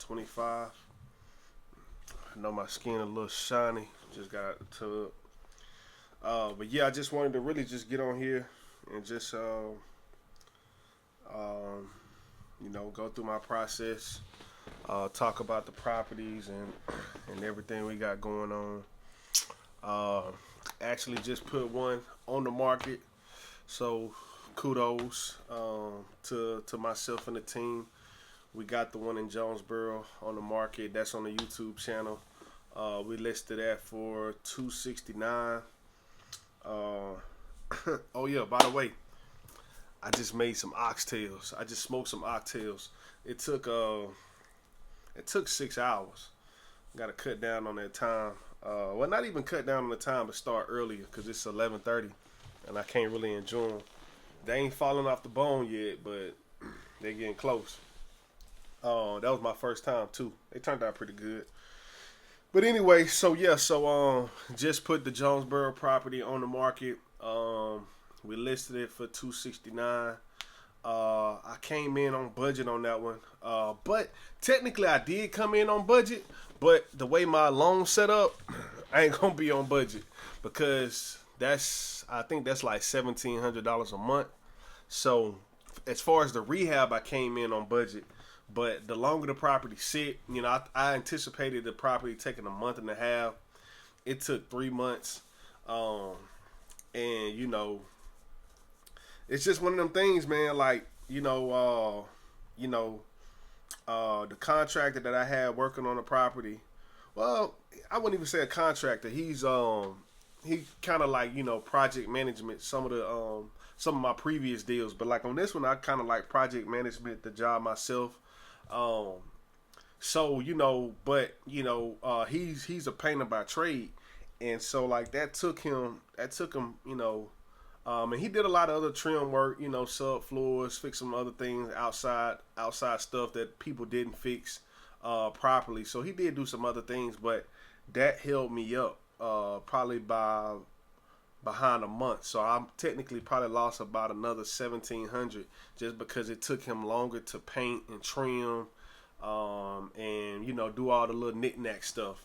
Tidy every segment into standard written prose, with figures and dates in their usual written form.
25. I know my skin a little shiny. Just got out the tub. But yeah, I just wanted to really just get on here and just go through my process, talk about the properties and everything we got going on. Actually, just put one on the market, so kudos to myself and the team. We got the one in Jonesboro on the market. That's on the YouTube channel. We listed that for $269. Oh yeah, by the way, I just made some oxtails. I just smoked some oxtails. It took 6 hours. Got to cut down on that time. Well, not even cut down on the time, but start earlier because it's 11:30, and I can't really enjoy them. They ain't falling off the bone yet, but they're getting close. That was my first time too. They turned out pretty good. But anyway, so just put the Jonesboro property on the market. We listed it for $269. I came in on budget on that one. But technically I did come in on budget, but the way my loan set up, I ain't gonna be on budget because I think that's like $1,700 a month. So as far as the rehab, I came in on budget. But the longer the property sit, I anticipated the property taking a month and a half. It took 3 months. And it's just one of them things, man. Like, the contractor that I had working on the property, well, I wouldn't even say a contractor. He's he kind of like, project management, some of my previous deals. But like on this one, I kind of like project management, the job myself. He's a painter by trade, and so like that took him, and he did a lot of other trim work, subfloors, fix some other things outside stuff that people didn't fix properly. So he did do some other things, but that held me up probably behind a month. So I'm technically probably lost about another $1,700 just because it took him longer to paint and trim, and do all the little knick-knack stuff.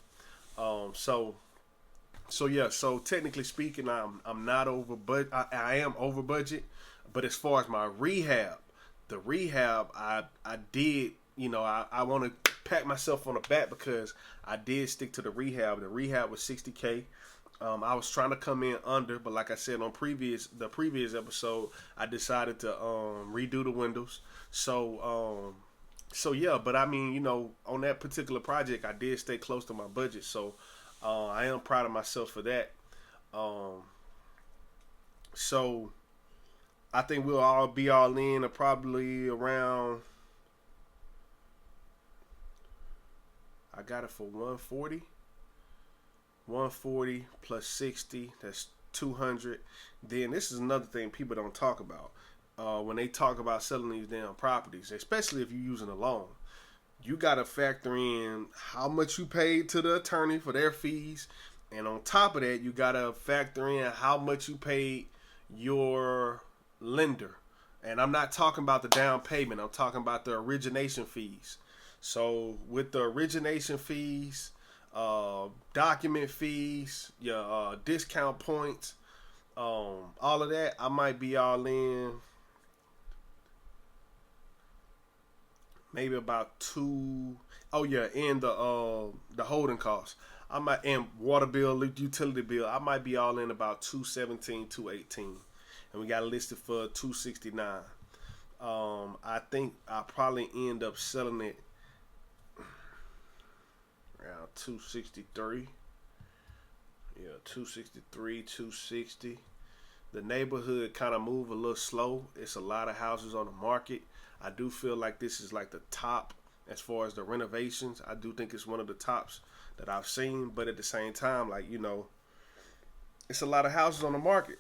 So technically speaking, I'm not over, but I am over budget. But as far as my rehab, I did, I want to pat myself on the back because I did stick to the rehab. The rehab was $60K. I was trying to come in under, but like I said on the previous episode, I decided to redo the windows. But I mean, on that particular project, I did stay close to my budget. So I am proud of myself for that. So I think we'll all be all in probably around, I got it for 140. 140 plus 60, that's 200. Then this is another thing people don't talk about when they talk about selling these damn properties, especially if you're using a loan. You got to factor in how much you paid to the attorney for their fees, and on top of that, you got to factor in how much you paid your lender. And I'm not talking about the down payment, I'm talking about the origination fees. So with the origination fees, document fees, your discount points, all of that, I might be all in maybe about two. Oh yeah, and the holding costs. I might, and water bill, utility bill, I might be all in about 217, 218, and we got it listed for 269. I think I'll probably end up selling it around 263. Yeah, 263, 260. The neighborhood kind of move a little slow. It's a lot of houses on the market. I do feel like this is like the top as far as the renovations. I do think it's one of the tops that I've seen, but at the same time, like, it's a lot of houses on the market,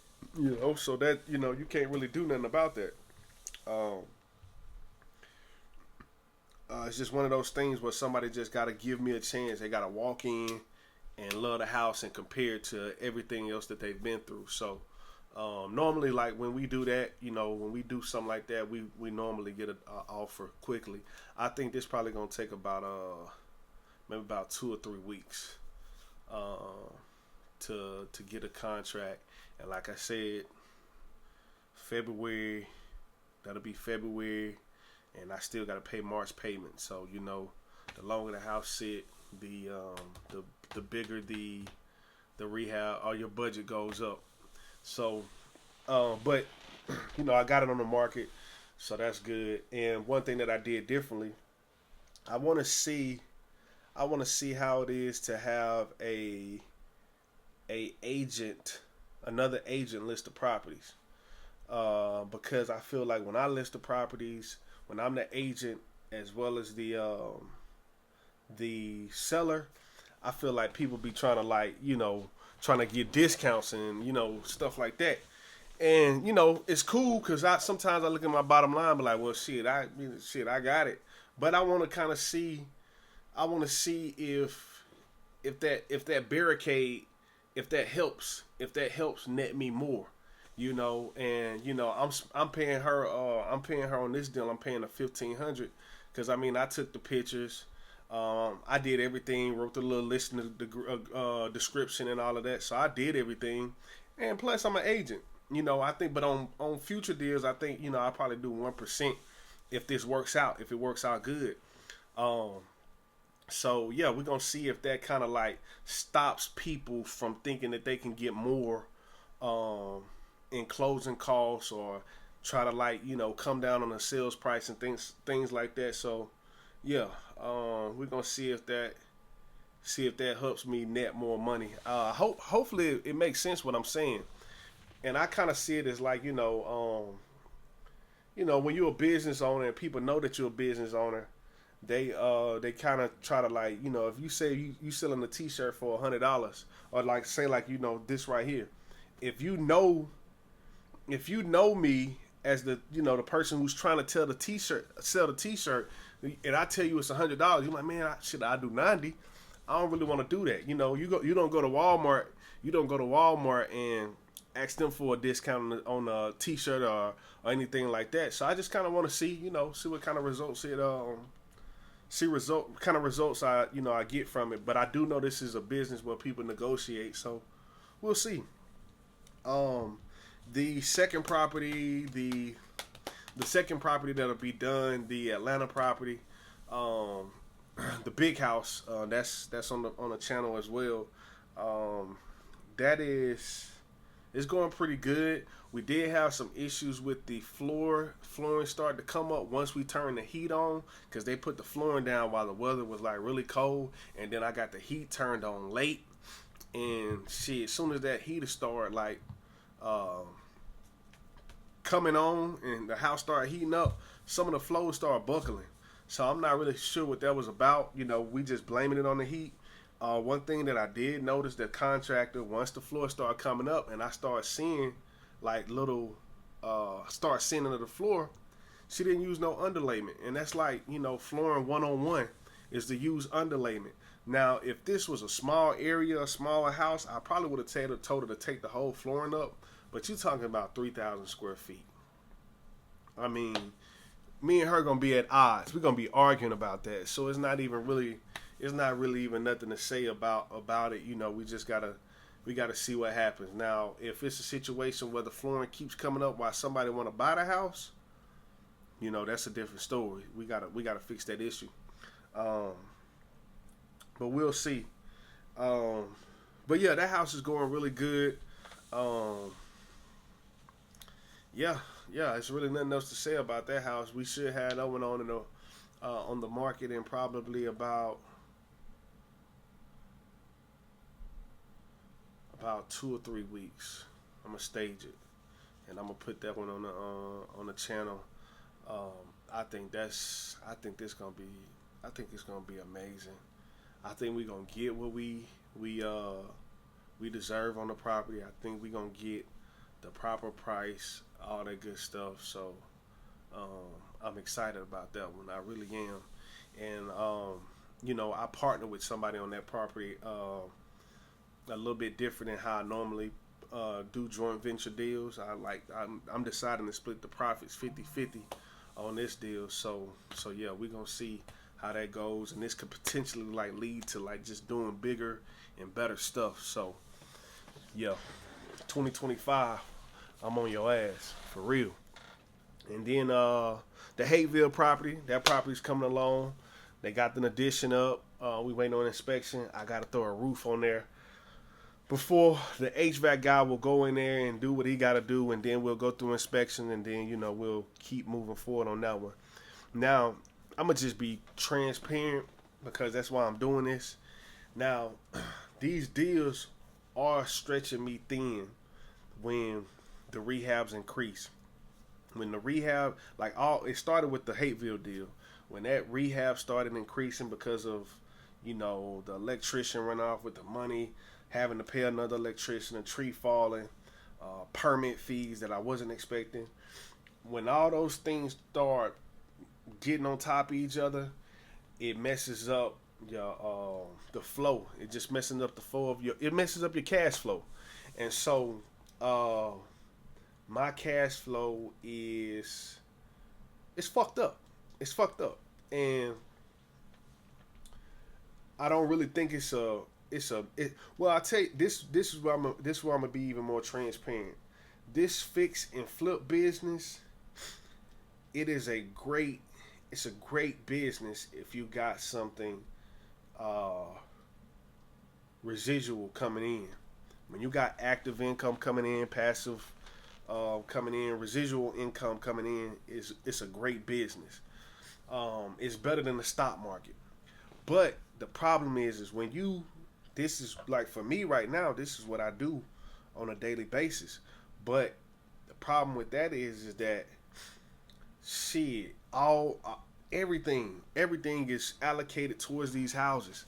so that, you can't really do nothing about that. It's just one of those things where somebody just got to give me a chance. They got to walk in and love the house and compare it to everything else that they've been through. So Normally, like when we do that, when we do something like that, we normally get an offer quickly. I think this probably gonna take about maybe about 2 or 3 weeks uh, to get a contract. And like I said, February, that'll be February, and I still gotta pay March payment. So the longer the house sit, the bigger the rehab or your budget goes up. So, but I got it on the market, so that's good. And one thing that I did differently, I want to see, how it is to have another agent list the properties. Because I feel like when I list the properties, when I'm the agent as well as the seller, I feel like people be trying to trying to get discounts and stuff like that. And it's cool because sometimes I look at my bottom line and be like, well, I got it. But I want to kind of see, if that barricade, if that helps net me more, and I'm paying her on this deal. I'm paying her $1,500 because I took the pictures. I did everything, wrote the little listing, the description and all of that. So I did everything. And plus I'm an agent, I think, but on future deals, I think, I'll probably do 1% if this works out, if it works out good. So yeah, we're going to see if that kind of like stops people from thinking that they can get more, in closing costs or try to come down on the sales price and things like that. So yeah, we're gonna see if that helps me net more money. Hopefully it makes sense what I'm saying, and I kind of see it as like when you're a business owner and people know that you're a business owner, they kind of try to if you say you selling a T-shirt for $100 or say this right here, if you know me as the the person who's trying to sell the T-shirt, and I tell you it's $100, you're like, man, I do 90. I don't really want to do that. You don't go to Walmart. You don't go to Walmart and ask them for a discount on a T-shirt or anything like that. So I just kind of want to see what kind of results kind of results I get from it. But I do know this is a business where people negotiate, so we'll see. The second property, the second property that'll be done, the Atlanta property, the big house, that's on the channel as well. It's going pretty good. We did have some issues with the flooring started to come up once we turned the heat on, because they put the flooring down while the weather was really cold, and then I got the heat turned on late, and shit, as soon as that heater started coming on and the house started heating up, some of the floors started buckling. So I'm not really sure what that was about. We just blaming it on the heat. One thing that I did notice, the contractor, once the floor started coming up and I started seeing start seeing under the floor, she didn't use no underlayment. And that's flooring 101 is to use underlayment. Now, if this was a small area, a smaller house, I probably would have told her to take the whole flooring up. But you're talking about 3,000 square feet. I mean, me and her gonna be at odds. We're gonna be arguing about that. So it's not really even nothing to say about it. We just gotta see what happens. Now, if it's a situation where the flooring keeps coming up while somebody want to buy the house, that's a different story. We gotta fix that issue. But we'll see. But yeah, that house is going really good. Yeah, it's really nothing else to say about that house. We should have that one on the market in probably about 2 or 3 weeks. I'm gonna stage it, and I'm gonna put that one on the channel. I think it's gonna be amazing. I think we're gonna get what we deserve on the property. I think we're gonna get the proper price, all that good stuff. So I'm excited about that one. I really am. And I partnered with somebody on that property a little bit different than how I normally do joint venture deals. I'm deciding to split the profits 50-50 on this deal. So yeah, we're gonna see how that goes, and this could potentially like lead to like just doing bigger and better stuff. So yeah, 2025, I'm on your ass for real. And then the Hayville property, that property's coming along. They got an addition up. We waiting on inspection. I gotta throw a roof on there before the HVAC guy will go in there and do what he got to do, and then we'll go through inspection, and then, you know, we'll keep moving forward on that one. Now, I'm going to just be transparent because that's why I'm doing this. Now, these deals are stretching me thin when the rehabs increase. When the rehab, it started with the Hateville deal. When that rehab started increasing because of, you know, the electrician run off with the money, having to pay another electrician, a tree falling, permit fees that I wasn't expecting. When all those things start getting on top of each other, it messes up your the flow. It just messes up the flow of it messes up your cash flow. And so my cash flow it's fucked up. It's fucked up. And I don't really think well, I tell you, this is where I'm gonna be even more transparent. This fix and flip business, it's a great business if you got something residual coming in. When you got active income coming in, passive coming in, residual income coming in, it's a great business. It's better than the stock market. But the problem is when this is like for me right now, this is what I do on a daily basis. But the problem with that is that shit, everything is allocated towards these houses.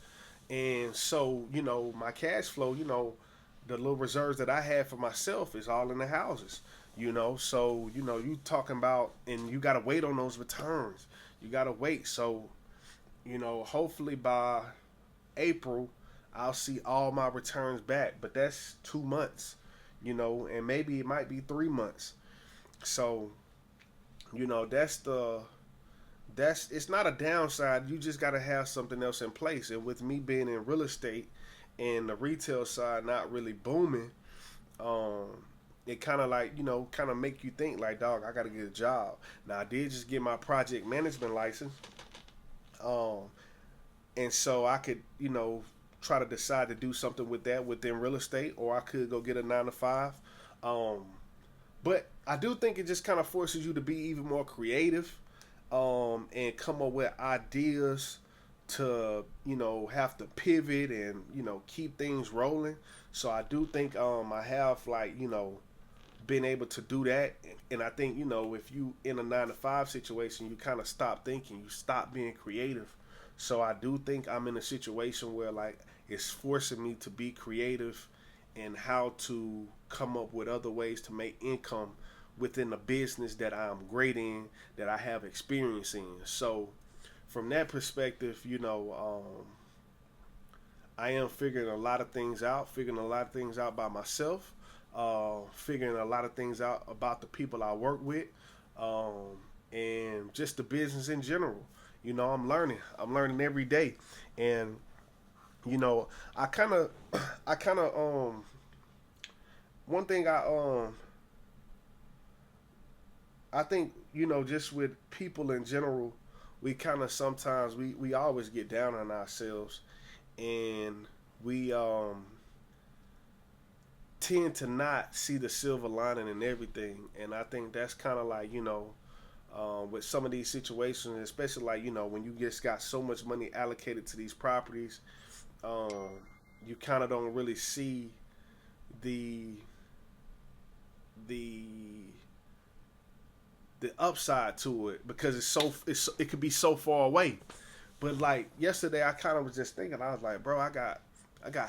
And so, you know, my cash flow, you know, the little reserves that I have for myself is all in the houses. You know, so, you know, you talking about, and you gotta wait on those returns. You gotta wait. So, you know, hopefully by April I'll see all my returns back, but that's 2 months, you know, and maybe it might be 3 months. So, you know, it's not a downside. You just got to have something else in place. And with me being in real estate and the retail side not really booming, it kind of like, you know, kind of make you think like, dog, I got to get a job. Now I did just get my project management license. And so I could, you know, try to decide to do something with that within real estate, or I could go get a 9-to-5. But I do think it just kind of forces you to be even more creative, and come up with ideas to, you know, have to pivot and, you know, keep things rolling. So I do think I have, like, you know, been able to do that. And I think, you know, if you in a 9-to-5 situation, you kind of stop thinking, you stop being creative. So I do think I'm in a situation where, like, it's forcing me to be creative and how to come up with other ways to make income within the business that I'm great in, that I have experience in. So from that perspective, you know, I am figuring a lot of things out by myself, figuring a lot of things out about the people I work with, and just the business in general. You know, I'm learning every day. And, you know, I kind of, one thing I think, you know, just with people in general, we kind of sometimes, we always get down on ourselves, and we tend to not see the silver lining in everything. And I think that's kind of like, you know, with some of these situations, especially like, you know, when you just got so much money allocated to these properties, you kind of don't really see the upside to it, because it could be so far away. But like yesterday, I kind of was just thinking, I was like, bro, I got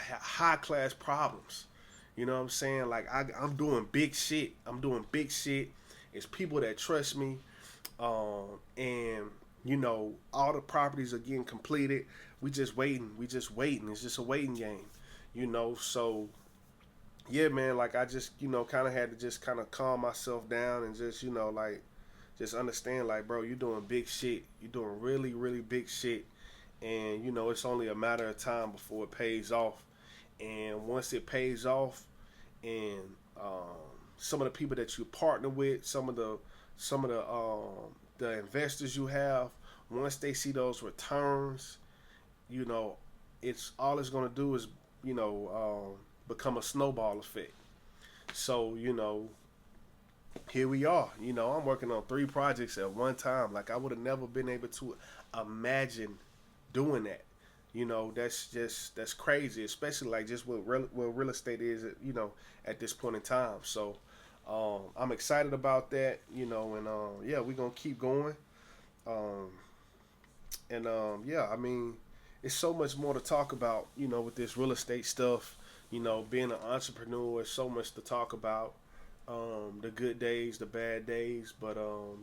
high class problems. You know what I'm saying? Like I'm doing big shit. It's people that trust me, and you know, all the properties are getting completed. We just waiting. It's just a waiting game. You know, so yeah, man, like I just, kind of had to just kind of calm myself down and just, like just understand, like, bro, you're doing big shit. You're doing really, really big shit. And, it's only a matter of time before it pays off. And once it pays off, and some of the people that you partner with, some of the investors you have, once they see those returns, you know, it's going to do is, become a snowball effect. So, here we are. I'm working on 3 projects at one time. Like I would have never been able to imagine doing that. That's crazy, especially like just what real estate is, at this point in time. So, I'm excited about that, and yeah, we're gonna keep going. Um, and yeah, I mean, it's so much more to talk about, with this real estate stuff. Being an entrepreneur is so much to talk about. The good days, the bad days, but um,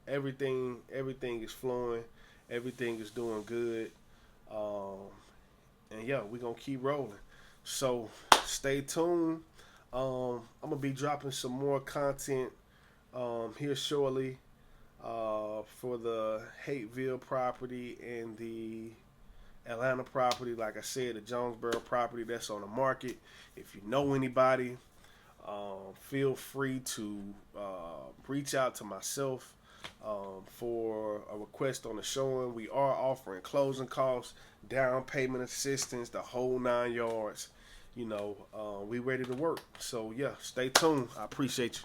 everything is flowing, everything is doing good, um, and yeah, we're gonna keep rolling. So stay tuned. I'm gonna be dropping some more content here shortly for the Hateville property and the Atlanta property. Like I said, the Jonesboro property that's on the market. If you know anybody, feel free to reach out to myself for a request on the showing. We are offering closing costs, down payment assistance, the whole 9 yards. We ready to work. So yeah, stay tuned. I appreciate you.